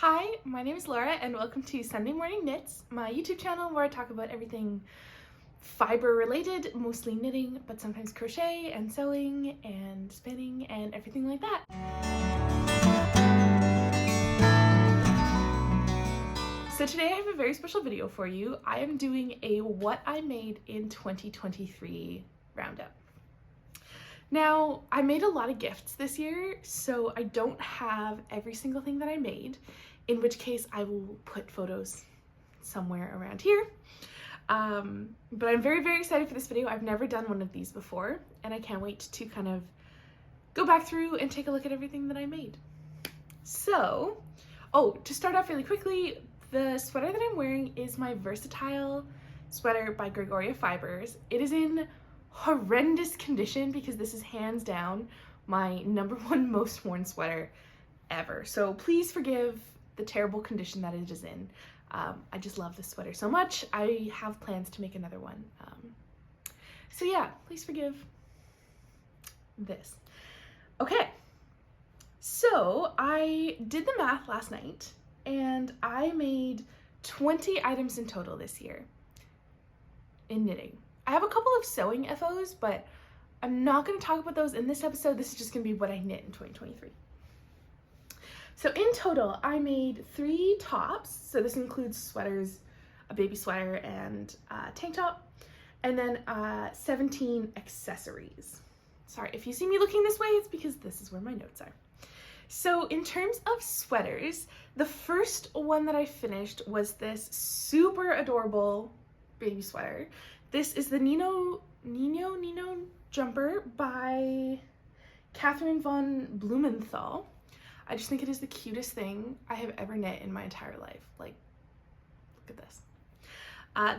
Hi, my name is Laura and welcome to Sunday Morning Knits, my YouTube channel where I talk about everything fiber related, mostly knitting, but sometimes crochet and sewing and spinning and everything like that. So today I have a very special video for you. I am doing a what I made in 2023 roundup. Now, I made a lot of gifts this year, so I don't have every single thing that I made, in which case I will put photos somewhere around here. But I'm very, very excited for this video. I've never done one of these before, and I can't wait to kind of go back through and take a look at everything that I made. So, to start off really quickly, the sweater that I'm wearing is my Versatile sweater by Gregoria Fibers. It is in horrendous condition because this is hands down my #1 most worn sweater ever. So please forgive the terrible condition that it is in. I just love this sweater so much. I have plans to make another one. So yeah, please forgive this. Okay, so I did the math last night and I made 20 items in total this year in knitting. I have a couple of sewing FOs, but I'm not going to talk about those in this episode. This is just going to be what I knit in 2023. So in total, I made 3 tops. So this includes sweaters, a baby sweater, and a tank top, and then 17 accessories. Sorry, if you see me looking this way, it's because this is where my notes are. So in terms of sweaters, the first one that I finished was this super adorable baby sweater. This is the Nino jumper by Catherine von Blumenthal. I just think it is the cutest thing I have ever knit in my entire life. Like, look at this.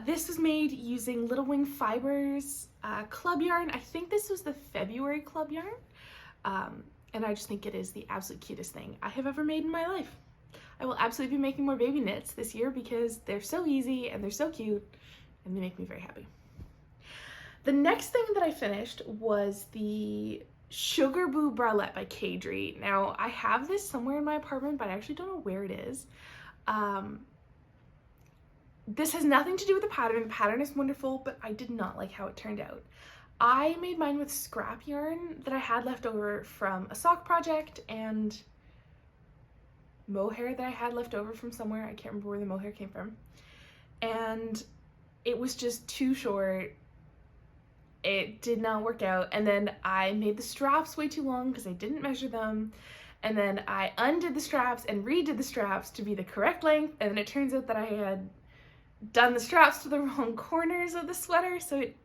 This was made using Little Wing Fibers club yarn. I think this was the February club yarn. And I just think it is the absolute cutest thing I have ever made in my life. I will absolutely be making more baby knits this year because they're so easy and they're so cute and they make me very happy. The next thing that I finished was the Sugar Boo Bralette by Kadri. Now, I have this somewhere in my apartment, but I actually don't know where it is. This has nothing to do with the pattern. The pattern is wonderful, but I did not like how it turned out. I made mine with scrap yarn that I had left over from a sock project and mohair that I had left over from somewhere. I can't remember where the mohair came from. And it was just too short. It did not work out, and then I made the straps way too long because I didn't measure them, and then I undid the straps and redid the straps to be the correct length, and then it turns out that I had done the straps to the wrong corners of the sweater, so it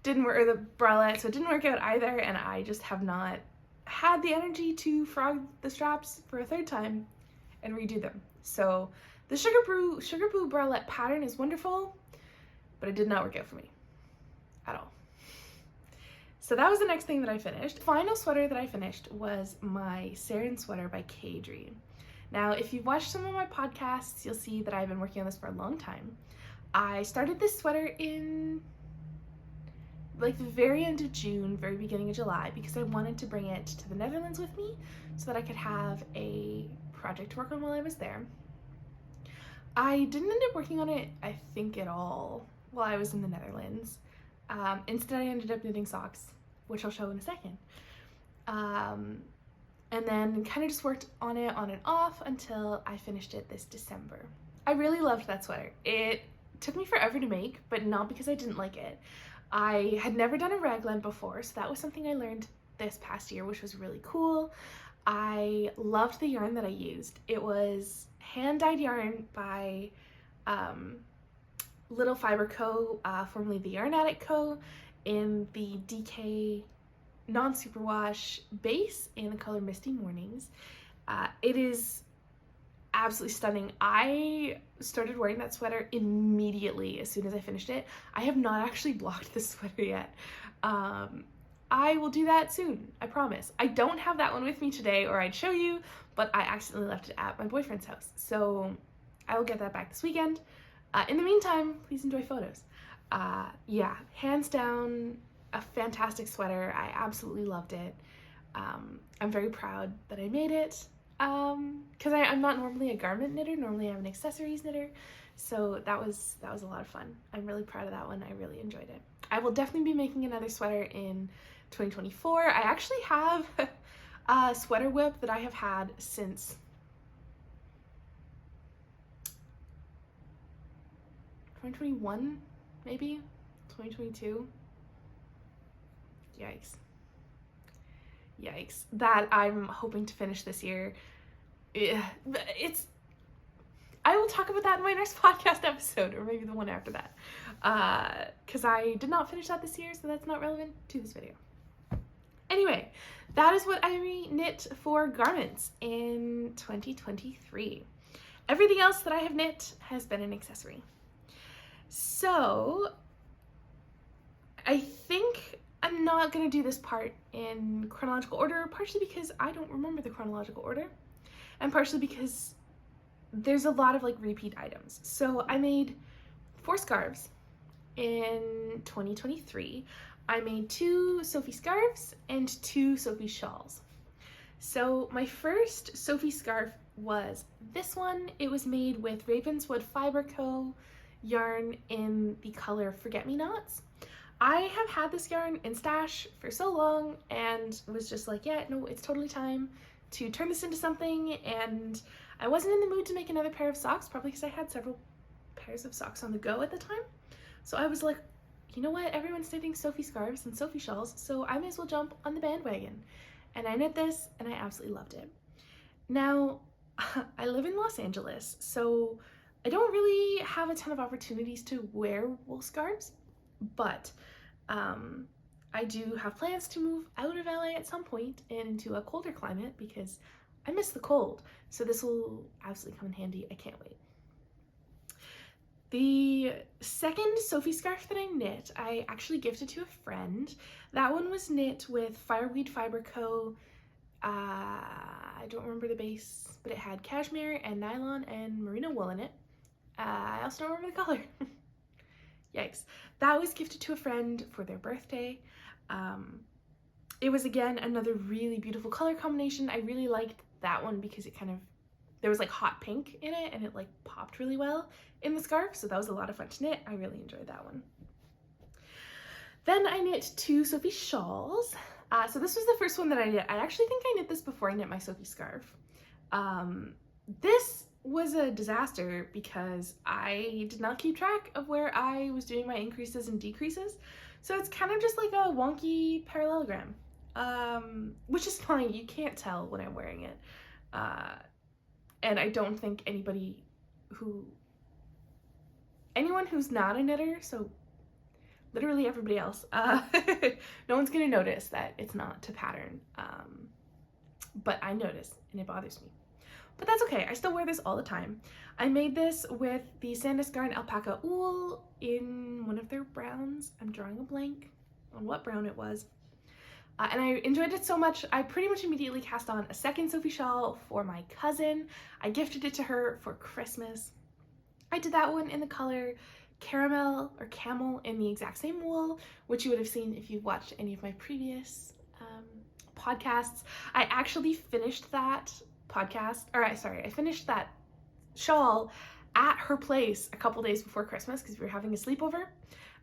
didn't work, or the bralette, so it didn't work out either, and I just have not had the energy to frog the straps for a third time and redo them. So the Sugar Boo bralette pattern is wonderful, but it did not work out for me at all. So that was the next thing that I finished. The final sweater that I finished was my Sarin sweater by Kadri. Now, if you've watched some of my podcasts, you'll see that I've been working on this for a long time. I started this sweater in like the very end of June, very beginning of July, because I wanted to bring it to the Netherlands with me so that I could have a project to work on while I was there. I didn't end up working on it, I think, at all while I was in the Netherlands. Instead, I ended up knitting socks, which I'll show in a second. And then kind of just worked on it on and off until I finished it this December. I really loved that sweater. It took me forever to make, but not because I didn't like it. I had never done a raglan before, so that was something I learned this past year, which was really cool. I loved the yarn that I used. It was hand-dyed yarn by Little Fibre Co, formerly the Yarn Addict Co, in the DK non-superwash base in the color Misty Mornings. It is absolutely stunning. I started wearing that sweater immediately as soon as I finished it. I have not actually blocked this sweater yet. I will do that soon, I promise. I don't have that one with me today or I'd show you, but I accidentally left it at my boyfriend's house. So I will get that back this weekend. In the meantime, please enjoy photos. Yeah, hands down, a fantastic sweater. I absolutely loved it. I'm very proud that I made it. because I'm not normally a garment knitter. Normally I'm an accessories knitter. So that was a lot of fun. I'm really proud of that one. I really enjoyed it. I will definitely be making another sweater in 2024. I actually have a sweater whip that I have had since 2021, maybe 2022. Yikes, that I'm hoping to finish this year. I will talk about that in my next podcast episode, or maybe the one after that, because I did not finish that this year, so that's not relevant to this video. Anyway, that is what I knit for garments in 2023. Everything else that I have knit has been an accessory. So I think I'm not going to do this part in chronological order, partially because I don't remember the chronological order, and partially because there's a lot of like repeat items. So I made 4 scarves in 2023. I made 2 Sophie scarves and 2 Sophie shawls. So my first Sophie scarf was this one. It was made with Ravenswood Fibre Co yarn in the color Forget Me Nots. I have had this yarn in stash for so long and was just like, yeah, no, it's totally time to turn this into something. And I wasn't in the mood to make another pair of socks, probably because I had several pairs of socks on the go at the time. So I was like, you know what, everyone's knitting Sophie scarves and Sophie shawls, so I may as well jump on the bandwagon. And I knit this and I absolutely loved it. Now, I live in Los Angeles, so I don't really have a ton of opportunities to wear wool scarves, but I do have plans to move out of LA at some point and into a colder climate because I miss the cold. So this will absolutely come in handy. I can't wait. The second Sophie scarf that I knit, I actually gifted to a friend. That one was knit with Fireweed Fibre Co. I don't remember the base, but it had cashmere and nylon and merino wool in it. I also don't remember the color. Yikes. That was gifted to a friend for their birthday. It was, again, another really beautiful color combination. I really liked that one because it kind of, there was like hot pink in it and it like popped really well in the scarf. So that was a lot of fun to knit. I really enjoyed that one. Then I knit 2 Sophie shawls. So this was the first one that I knit. I actually think I knit this before I knit my Sophie scarf. This was a disaster because I did not keep track of where I was doing my increases and decreases. So it's kind of just like a wonky parallelogram, which is fine. You can't tell when I'm wearing it. And I don't think anyone who's not a knitter, so literally everybody else, no one's gonna notice that it's not to pattern, but I notice and it bothers me. But that's okay, I still wear this all the time. I made this with the Sandus Garn Alpaca Wool in one of their browns. I'm drawing a blank on what brown it was. And I enjoyed it so much, I pretty much immediately cast on a second Sophie shawl for my cousin. I gifted it to her for Christmas. I did that one in the color Caramel or Camel in the exact same wool, which you would have seen if you watched any of my previous podcasts. I actually finished that I finished that shawl at her place a couple days before Christmas because we were having a sleepover.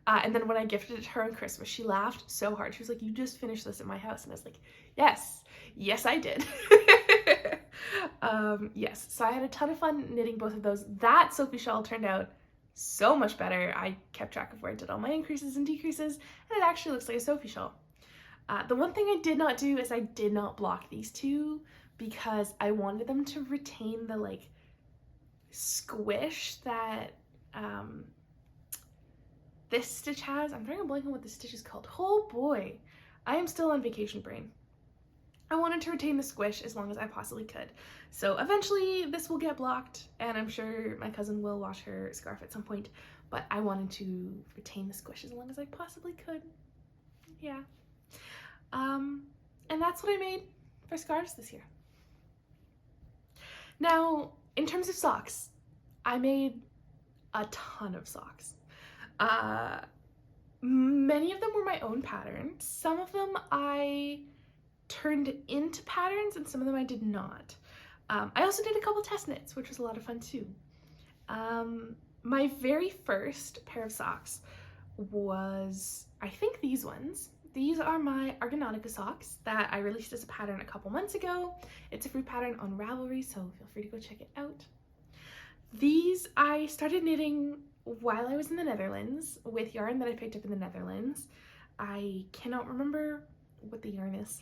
And then when I gifted it to her on Christmas, she laughed so hard. She was like, you just finished this at my house. And I was like, yes, I did. Yes, so I had a ton of fun knitting both of those. That Sophie shawl turned out so much better. I kept track of where I did all my increases and decreases, and it actually looks like a Sophie shawl. The one thing I did not do is I did not block these two because I wanted them to retain the like squish that this stitch has. I'm drawing a blank on what this stitch is called. Oh boy, I am still on vacation brain. I wanted to retain the squish as long as I possibly could. So eventually this will get blocked and I'm sure my cousin will wash her scarf at some point, but I wanted to retain the squish as long as I possibly could. Yeah. And that's what I made for scarves this year. Now, in terms of socks, I made a ton of socks. Many of them were my own patterns. Some of them I turned into patterns and some of them I did not. I also did a couple test knits, which was a lot of fun too. My very first pair of socks was, I think, these ones. These are my Nocturnal Socks that I released as a pattern a couple months ago. It's a free pattern on Ravelry, so feel free to go check it out. These I started knitting while I was in the Netherlands with yarn that I picked up in the Netherlands. I cannot remember what the yarn is.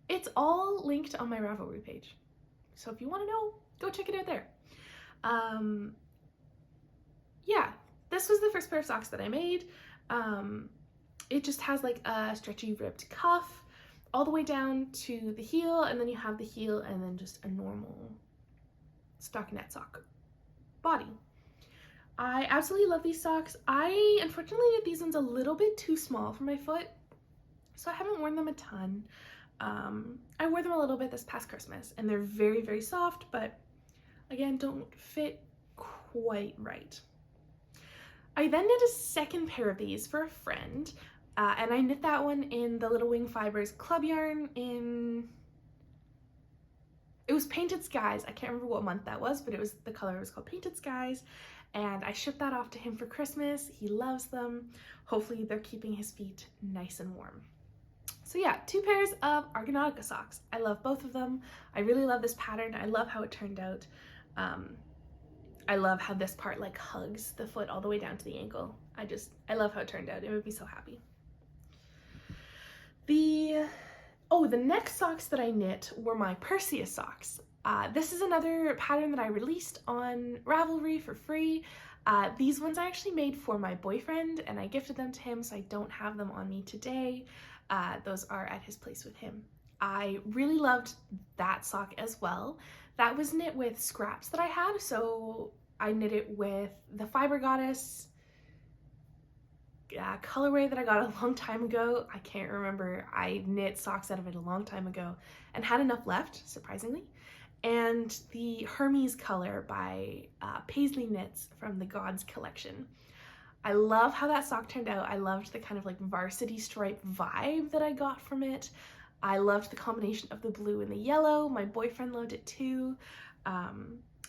It's all linked on my Ravelry page, so if you want to know, go check it out there. Yeah, this was the first pair of socks that I made. It just has like a stretchy ribbed cuff all the way down to the heel, and then you have the heel and then just a normal stockinette sock body. I absolutely love these socks. I unfortunately knit these ones a little bit too small for my foot, so I haven't worn them a ton. I wore them a little bit this past Christmas, and they're very, very soft, but again, don't fit quite right. I then knit a second pair of these for a friend, and I knit that one in the Little Wing Fibers club yarn in, it was Painted Skies. I can't remember what month that was, but it was, the color was called Painted Skies, and I shipped that off to him for Christmas. He loves them. Hopefully they're keeping his feet nice and warm. So yeah, 2 pairs of Nocturnal socks. I love both of them. I really love this pattern. I love how it turned out. I love how this part like hugs the foot all the way down to the ankle. I love how it turned out. It made me so happy. The next socks that I knit were my Perseus socks. This is another pattern that I released on Ravelry for free. These ones I actually made for my boyfriend, and I gifted them to him, so I don't have them on me today. Those are at his place with him. I really loved that sock as well. That was knit with scraps that I had, so I knit it with the Fibre Goddess colorway that I got a long time ago. I can't remember. I knit socks out of it a long time ago and had enough left, surprisingly. And the Hermes color by Paisley Knits from the Gods collection. I love how that sock turned out. I loved the kind of like varsity stripe vibe that I got from it. I loved the combination of the blue and the yellow. My boyfriend loved it too.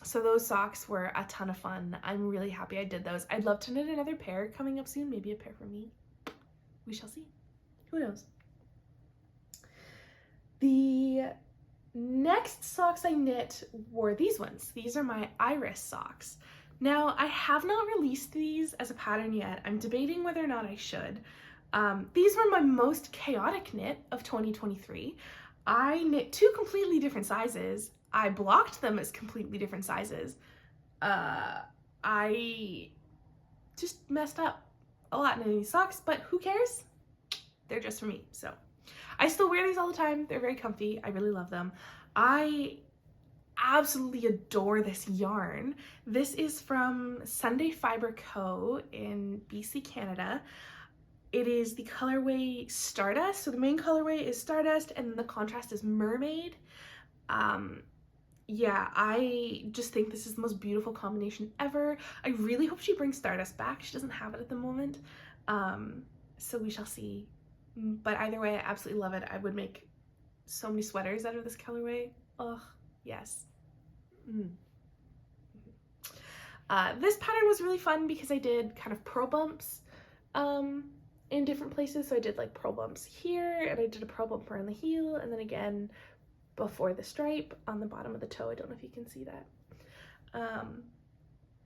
So those socks were a ton of fun. I'm really happy I did those. I'd love to knit another pair coming up soon, maybe a pair for me. We shall see. Who knows? The next socks I knit were these ones. These are my Iris socks. Now, I have not released these as a pattern yet. I'm debating whether or not I should. These were my most chaotic knit of 2023. I knit 2 completely different sizes. I blocked them as completely different sizes. I just messed up a lot in these socks, but who cares? They're just for me. So I still wear these all the time. They're very comfy. I really love them. I absolutely adore this yarn. This is from Sunday Fibre Co in BC, Canada. It is the colorway Stardust. So the main colorway is Stardust and the contrast is Mermaid. Yeah, I just think this is the most beautiful combination ever. I really hope she brings Stardust back. She doesn't have it at the moment. So we shall see. But either way, I absolutely love it. I would make so many sweaters out of this colorway. Oh, yes. This pattern was really fun because I did kind of purl bumps in different places. So I did like purl bumps here, and I did a purl bump around the heel, and then again before the stripe on the bottom of the toe. I don't know if you can see that.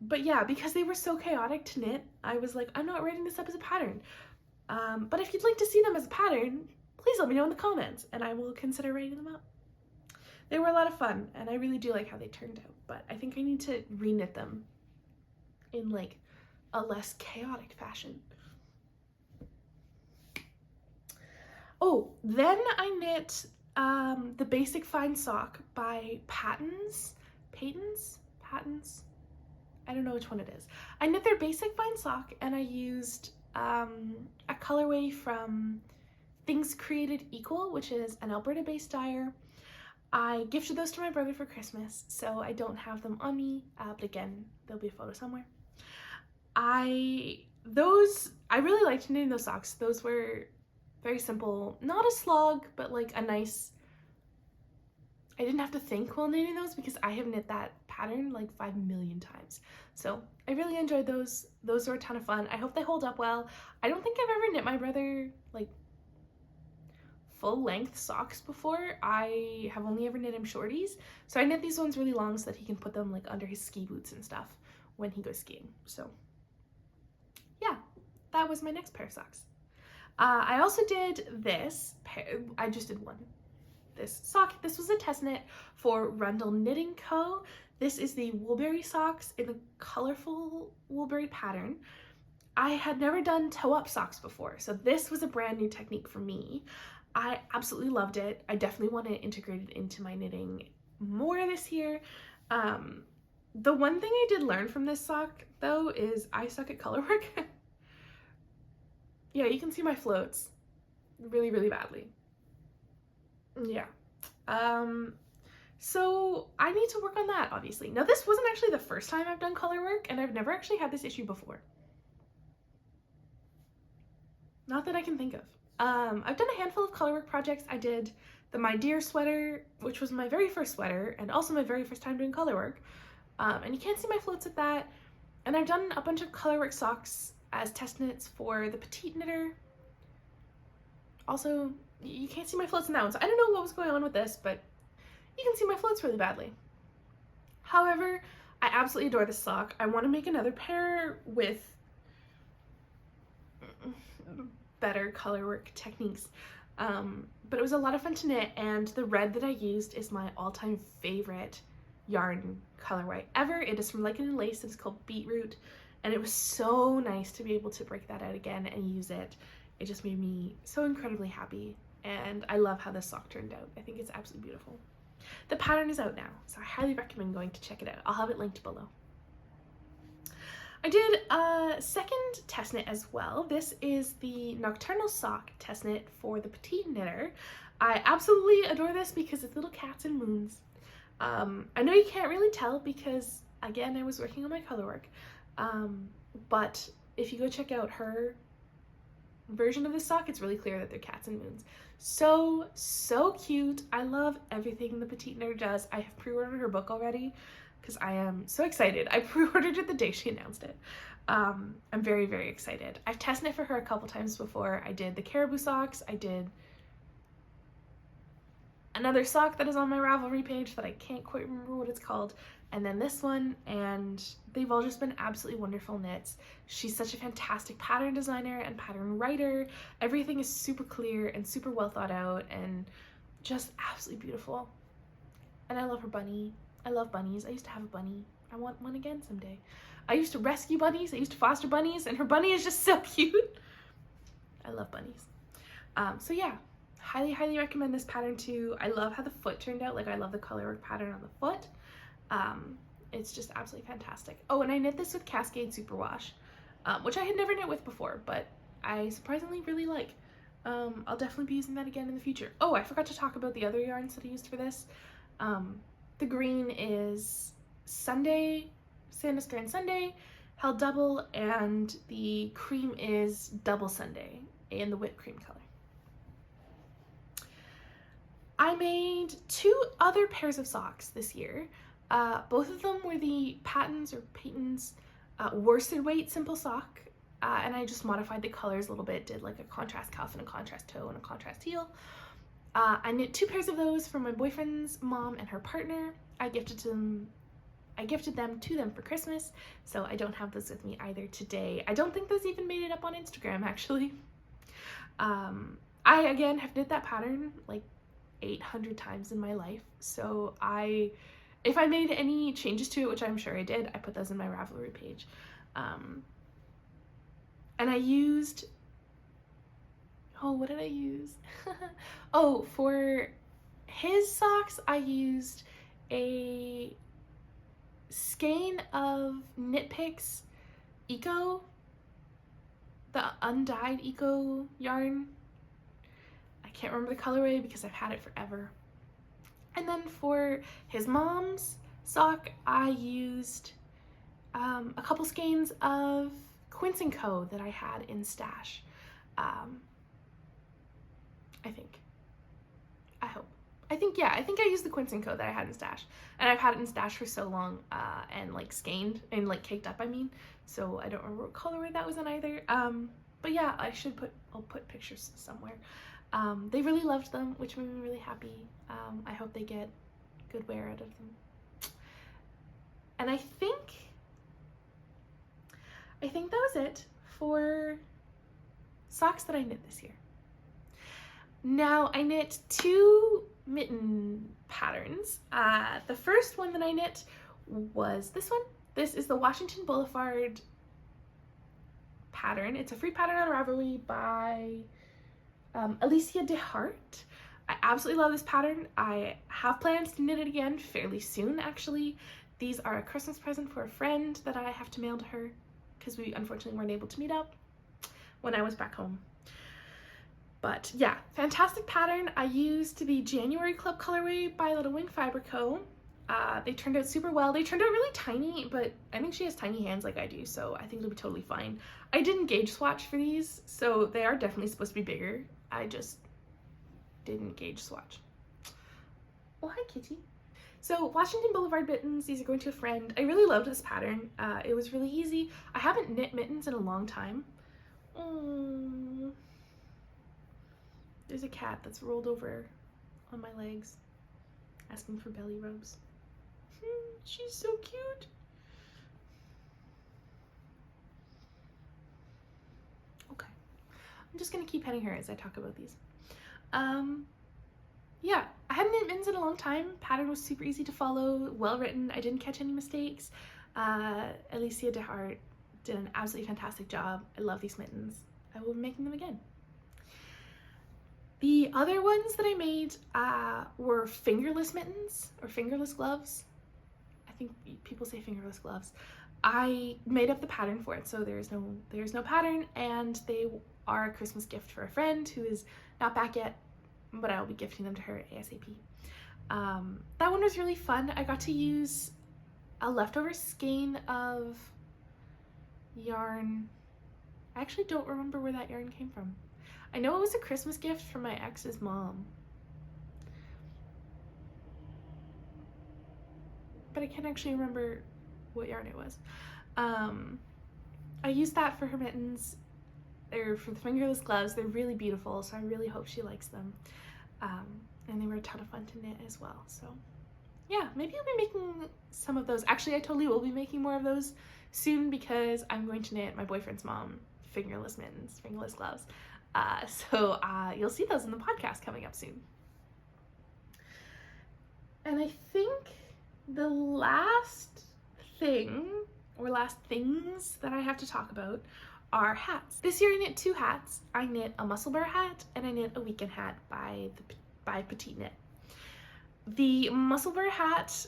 But yeah, because they were so chaotic to knit, I was like, I'm not writing this up as a pattern. But if you'd like to see them as a pattern, please let me know in the comments and I will consider writing them up. They were a lot of fun and I really do like how they turned out, but I think I need to reknit them in like a less chaotic fashion. Oh, then I knit the Basic Fine Sock by Patons. I don't know which one it is. I knit their Basic Fine Sock and I used a colorway from Things Created Equal, which is an Alberta-based dyer. I gifted those to my brother for Christmas, so I don't have them on me, but again, there'll be a photo somewhere. I really liked knitting those socks. Those were very simple, not a slog, but like a nice, I didn't have to think while knitting those because I have knit that pattern like 5 million times. So I really enjoyed those. Those were a ton of fun. I hope they hold up well. I don't think I've ever knit my brother like full length socks before. I have only ever knit him shorties. So I knit these ones really long so that he can put them like under his ski boots and stuff when he goes skiing. So yeah, that was my next pair of socks. I also did this pair. I just did one. This sock. This was a test knit for Rundle Knitting Co. This is the Winterberry Socks in the colorful Woolberry pattern. I had never done toe-up socks before, so this was a brand new technique for me. I absolutely loved it. I definitely want to integrate it into my knitting more this year. The one thing I did learn from this sock, though, is I suck at color work. Yeah, you can see my floats really, really badly. Yeah. So I need to work on that, obviously. Now, this wasn't actually the first time I've done color work, and I've never actually had this issue before. Not that I can think of. I've done a handful of color work projects. I did the My Dear sweater, which was my very first sweater, and also my very first time doing color work. And you can't see my floats at that. And I've done a bunch of color work socks as test knits for the Petite Knitter. Also, you can't see my floats in that one, so I don't know what was going on with this, but you can see my floats really badly. However, I absolutely adore this sock. I want to make another pair with better color work techniques, but it was a lot of fun to knit, and the red that I used is my all-time favorite yarn colorway ever. It is from Like and Lace. It's called Beetroot, and it was so nice to be able to break that out again and use it. It just made me so incredibly happy, and I love how this sock turned out. I think it's absolutely beautiful. The pattern is out now, so I highly recommend going to check it out. I'll have it linked below. I did a second test knit as well. This is the Nocturnal Sock test knit for the Petite Knitter. I absolutely adore this because it's little cats and moons. I know you can't really tell because, again, I was working on my color work, but if you go check out her version of this sock, it's really clear that they're cats and moons. So cute. I love everything the Petite Knitter does. I have pre-ordered her book already because I am so excited. I pre-ordered it the day she announced it. I'm very, very excited. I've test knit for her a couple times before. I did the caribou socks. I did another sock that is on my Ravelry page that I can't quite remember what it's called, and then this one, and they've all just been absolutely wonderful knits. She's such a fantastic pattern designer and pattern writer. Everything is super clear and super well thought out and just absolutely beautiful. And I love her bunny. I love bunnies. I used to have a bunny. I want one again someday. I used to rescue bunnies. I used to foster bunnies, and her bunny is just so cute. I love bunnies. So yeah, highly recommend this pattern too. I love how the foot turned out. Like, I love the color work pattern on the foot. It's just absolutely fantastic. Oh, and I knit this with Cascade Superwash, which I had never knit with before, but I surprisingly really like. I'll definitely be using that again in the future. Oh, I forgot to talk about the other yarns that I used for this. The green is Sunday, Santa's Grand Sunday, held double, and the cream is Double Sunday in the whipped cream color. I made 2 other pairs of socks this year. Both of them were the Patons or Patons worsted weight simple sock, and I just modified the colors a little bit, did like a contrast cuff and a contrast toe and a contrast heel. I knit 2 pairs of those for my boyfriend's mom and her partner. I gifted them to them for Christmas, so I don't have those with me either today. I don't think those even made it up on Instagram, actually. I, again, have knit that pattern like 800 times in my life, so if I made any changes to it, which I'm sure I did, I put those in my Ravelry page. And I used, oh, what did I use? Oh, for his socks, I used a skein of Knit Picks Eco, the undyed Eco yarn. I can't remember the colorway because I've had it forever. And then for his mom's sock, I used a couple skeins of Quince & Co that I had in stash. I think. I hope. I think I used the Quince & Co that I had in stash, and I've had it in stash for so long, and like skeined and like caked up, I mean, so I don't remember what colorway that was in either. But yeah, I'll put pictures somewhere. They really loved them, which made me really happy. I hope they get good wear out of them. And I think that was it for socks that I knit this year. Now I knit 2 mitten patterns. The first one that I knit was this one. This is the Washington Boulevard pattern. It's a free pattern on Ravelry by Alicia DeHart. I absolutely love this pattern. I have plans to knit it again fairly soon, actually. These are a Christmas present for a friend that I have to mail to her because we unfortunately weren't able to meet up when I was back home. But yeah, fantastic pattern. I used the January Club colorway by Little Wing Fibre Co. They turned out super well. They turned out really tiny, but I think she has tiny hands like I do, so I think it'll be totally fine. I didn't gauge swatch for these, so they are definitely supposed to be bigger. I just didn't gauge swatch. Oh, hi, kitty. So Washington Boulevard mittens, these are going to a friend. I really loved this pattern. It was really easy. I haven't knit mittens in a long time. Oh, there's a cat that's rolled over on my legs asking for belly rubs. She's so cute. Okay, I'm just gonna keep petting her as I talk about these. Yeah, I hadn't knit mittens in a long time. Pattern was super easy to follow, well written. I didn't catch any mistakes. Alicia DeHart did an absolutely fantastic job. I love these mittens. I will be making them again. The other ones that I made were fingerless mittens or fingerless gloves. I think people say fingerless gloves. I made up the pattern for it, so there's no pattern, and they are a Christmas gift for a friend who is not back yet, but I will be gifting them to her ASAP. That one was really fun. I got to use a leftover skein of yarn. I actually don't remember where that yarn came from. I know it was a Christmas gift from my ex's mom, but I can't actually remember what yarn it was. I used that for her mittens. They're for the fingerless gloves. They're really beautiful, so I really hope she likes them. And they were a ton of fun to knit as well. So yeah, maybe I'll be making some of those. Actually, I totally will be making more of those soon because I'm going to knit my boyfriend's mom fingerless mittens, fingerless gloves. So you'll see those in the podcast coming up soon. And I think the last thing, or last things that I have to talk about are hats. This year I knit 2 hats. I knit a Musselburgh hat and I knit a weekend hat by Petite Knit. The Musselburgh hat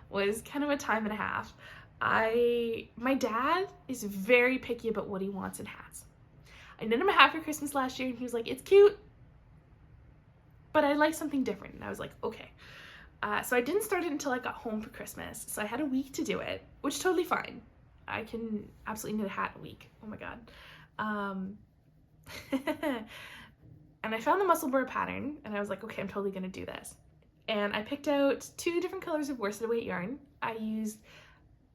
was kind of a time and a half. My dad is very picky about what he wants in hats. I knit him a hat for Christmas last year and he was like, it's cute, but I like something different. And I was like, okay. So I didn't start it until I got home for Christmas. So I had a week to do it, which is totally fine. I can absolutely knit a hat in a week. Oh my God. And I found the Musselburgh pattern and I was like, okay, I'm totally gonna do this. And I picked out 2 different colors of worsted weight yarn. I used,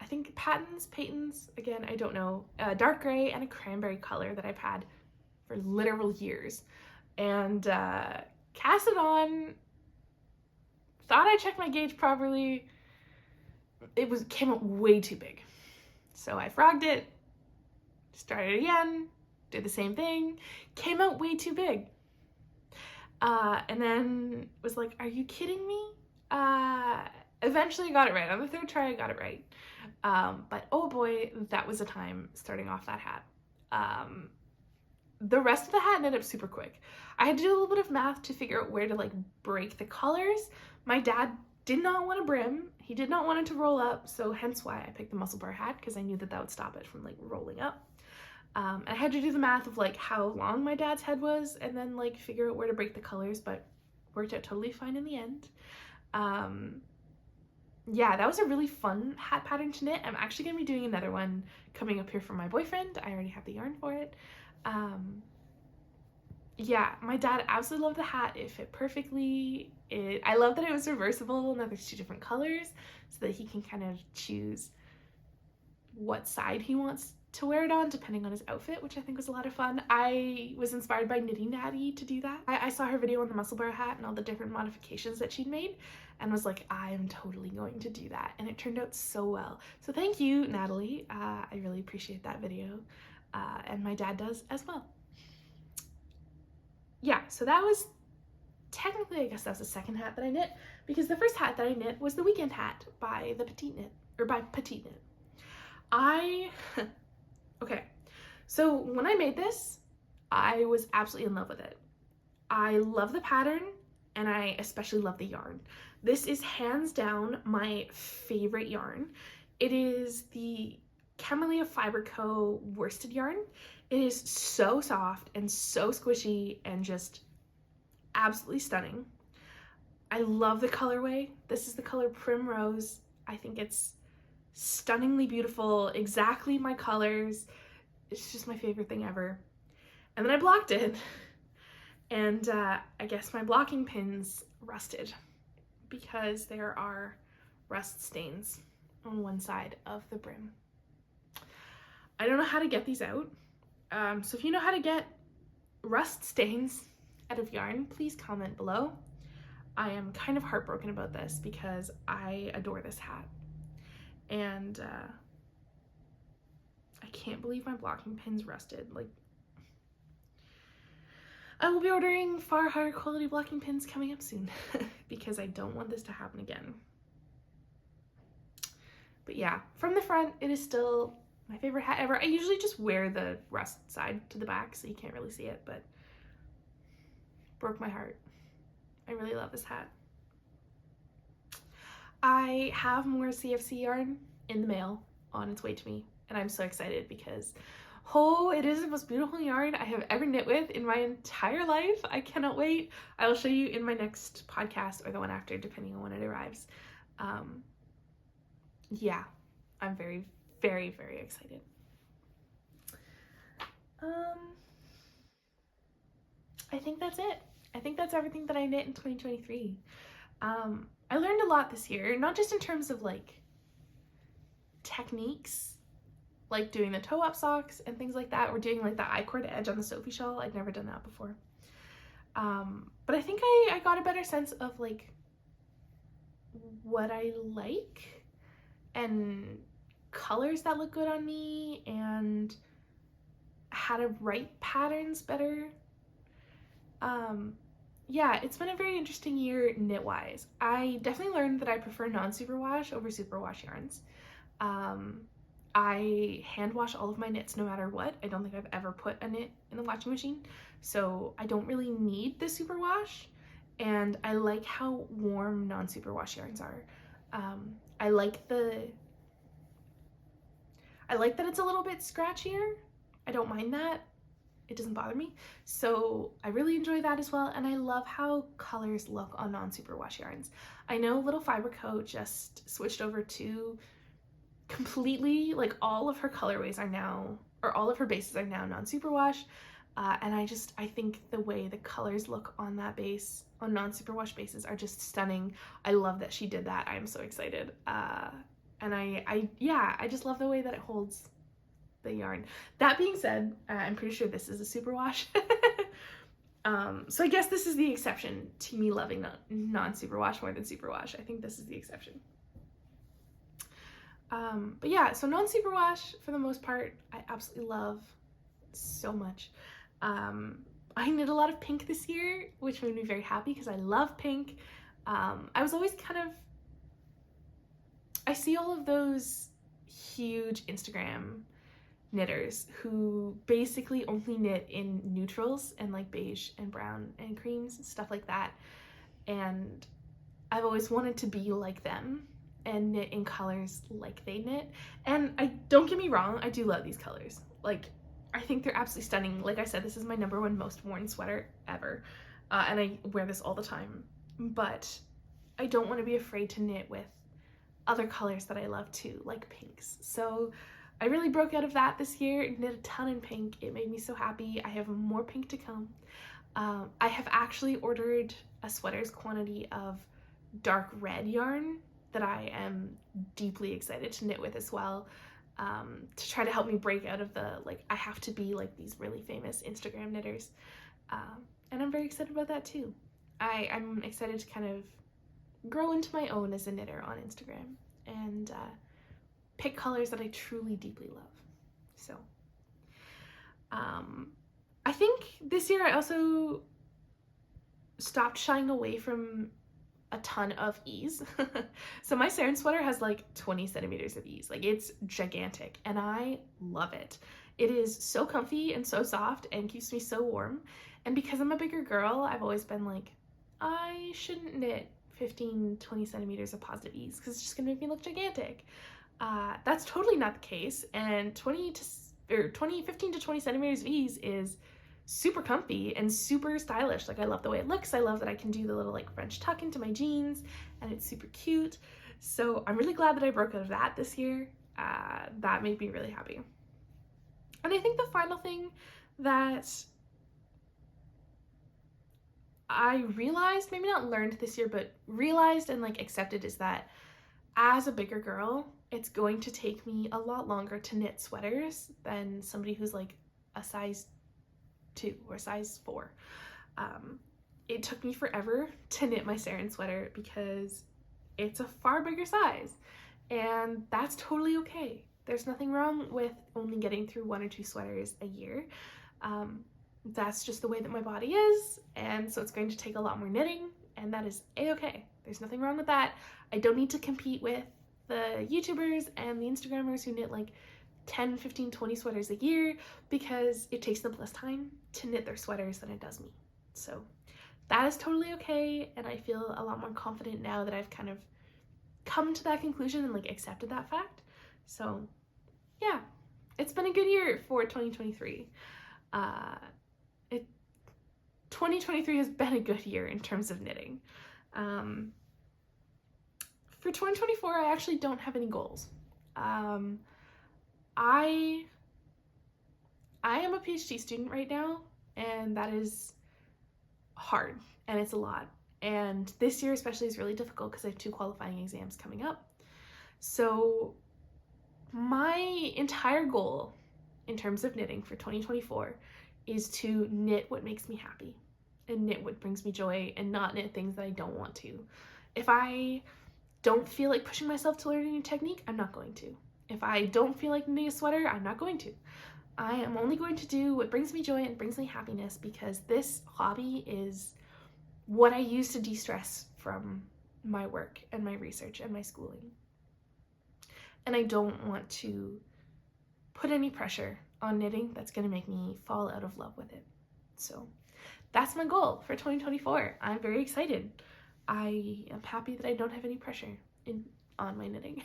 I think Patons, again, I don't know, a dark gray and a cranberry color that I've had for literal years. And cast it on, thought I checked my gauge properly. It came out way too big. So I frogged it, started again, did the same thing, came out way too big. And then was like, are you kidding me? Eventually got it right. On the 3rd try, I got it right. But oh boy, that was a time starting off that hat. The rest of the hat ended up super quick. I had to do a little bit of math to figure out where to like break the colors. My dad did not want a brim. He did not want it to roll up, so hence why I picked the Musselburgh hat, because I knew that would stop it from like rolling up. And I had to do the math of like how long my dad's head was and then like figure out where to break the colors, but worked out totally fine in the end. Yeah, that was a really fun hat pattern to knit. I'm actually gonna be doing another one coming up here for my boyfriend. I already have the yarn for it. yeah, my dad absolutely loved the hat. It fit perfectly. I love that it was reversible and that there's 2 different colors so that he can kind of choose what side he wants to wear it on depending on his outfit, which I think was a lot of fun. I was inspired by Knitting Natty to do that. I saw her video on the Musselburgh hat and all the different modifications that she'd made and was like, I'm totally going to do that, and it turned out so well. So thank you, Natalie. I really appreciate that video, and my dad does as well. Yeah, so that was technically, I guess that was the second hat that I knit, because the first hat that I knit was the weekend hat by the Petite Knit, or by Petite Knit. Okay, so when I made this, I was absolutely in love with it. I love the pattern, and I especially love the yarn. This is hands down my favorite yarn. It is the Camellia Fibre Co worsted yarn. It is so soft and so squishy and just absolutely stunning. I love the colorway. This is the color Primrose. I think it's stunningly beautiful, exactly my colors. It's just my favorite thing ever. And then I blocked it, and I guess my blocking pins rusted because there are rust stains on one side of the brim. I don't know how to get these out. So if you know how to get rust stains out of yarn, please comment below. I am kind of heartbroken about this because I adore this hat, and I can't believe my blocking pins rusted. Like, I will be ordering far higher quality blocking pins coming up soon because I don't want this to happen again. But yeah, from the front, it is still my favorite hat ever. I usually just wear the rust side to the back so you can't really see it, but broke my heart. I really love this hat. I have more CFC yarn in the mail on its way to me, and I'm so excited because it is the most beautiful yarn I have ever knit with in my entire life. I cannot wait. I will show you in my next podcast or the one after, depending on when it arrives. Yeah, I'm very, very, very excited. I think that's it. I think that's everything that I knit in 2023. I learned a lot this year, not just in terms of like techniques, like doing the toe-up socks and things like that, or doing like the I-cord edge on the Sophie shawl. I'd never done that before. But I think I got a better sense of like what I like and colors that look good on me and how to write patterns better. Yeah, it's been a very interesting year knit-wise. I definitely learned that I prefer non-superwash over superwash yarns. I hand wash all of my knits no matter what. I don't think I've ever put a knit in the washing machine, so I don't really need the superwash, and I like how warm non-superwash yarns are. I like that it's a little bit scratchier. I don't mind that. It doesn't bother me. So I really enjoy that as well, and I love how colors look on non-superwash yarns. I know Little Fibre Co just switched over to completely, like, all of her colorways are now, or all of her bases are now non-superwash, and I think the way the colors look on that base, on non-superwash bases, are just stunning. I love that she did that. I am so excited. And I just love the way that it holds the yarn. That being said, I'm pretty sure this is a superwash. So I guess this is the exception to me loving non-superwash more than superwash. I think this is the exception. But yeah, so non-superwash for the most part, I absolutely love so much. I knit a lot of pink this year, which made me very happy because I love pink. I was always kind of, I see all of those huge Instagram knitters who basically only knit in neutrals and like beige and brown and creams and stuff like that, and I've always wanted to be like them and knit in colors like they knit. And don't get me wrong, I do love these colors. Like, I think they're absolutely stunning. Like I said, this is my #1 most worn sweater ever, and I wear this all the time, but I don't want to be afraid to knit with other colors that I love too, like pinks. So I really broke out of that this year, knit a ton in pink. It made me so happy. I have more pink to come. I have actually ordered a sweater's quantity of dark red yarn that I am deeply excited to knit with as well, to try to help me break out of the, like, I have to be like these really famous Instagram knitters. And I'm very excited about that too. I'm excited to kind of grow into my own as a knitter on Instagram and pick colors that I truly deeply love. So I think this year I also stopped shying away from a ton of ease. So my saran sweater has like 20 centimeters of ease. Like, it's gigantic and I love it. It is so comfy and so soft and keeps me so warm. And because I'm a bigger girl, I've always been like, I shouldn't knit 15, 20 centimeters of positive ease because it's just gonna make me look gigantic. That's totally not the case. And 15 to 20 centimeters of ease is super comfy and super stylish. Like, I love the way it looks. I love that I can do the little like French tuck into my jeans and it's super cute. So I'm really glad that I broke out of that this year. That made me really happy. And I think the final thing that I realized, maybe not learned this year, but realized and like accepted, is that as a bigger girl, it's going to take me a lot longer to knit sweaters than somebody who's like a size 2 or size 4. It took me forever to knit my saran sweater because it's a far bigger size, and that's totally okay. There's nothing wrong with only getting through 1 or 2 sweaters a year. That's just the way that my body is, and so it's going to take a lot more knitting, and that is a-okay. There's nothing wrong with that. I don't need to compete with the YouTubers and the Instagrammers who knit like 10, 15, 20 sweaters a year, because it takes them less time to knit their sweaters than it does me. So that is totally okay, and I feel a lot more confident now that I've kind of come to that conclusion and like accepted that fact. So yeah, it's been a good year for 2023. 2023 has been a good year in terms of knitting. For 2024, I actually don't have any goals. I am a PhD student right now, and that is hard, and it's a lot. And this year especially is really difficult because I have 2 qualifying exams coming up. So my entire goal in terms of knitting for 2024 is to knit what makes me happy and knit what brings me joy, and not knit things that I don't want to. If I don't feel like pushing myself to learn a new technique, I'm not going to. If I don't feel like knitting a sweater, I'm not going to. I am only going to do what brings me joy and brings me happiness, because this hobby is what I use to de-stress from my work and my research and my schooling. And I don't want to put any pressure on knitting that's going to make me fall out of love with it. So that's my goal for 2024. I'm very excited. I am happy that I don't have any pressure on my knitting.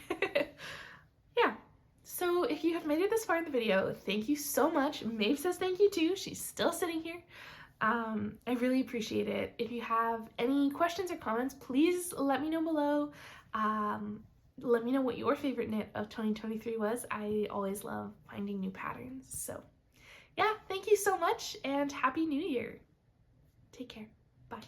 Yeah. So if you have made it this far in the video, thank you so much. Maeve says thank you too. She's still sitting here. I really appreciate it. If you have any questions or comments, please let me know below. Let me know what your favorite knit of 2023 was. I always love finding new patterns. So yeah, thank you so much and Happy New Year. Take care. Bye.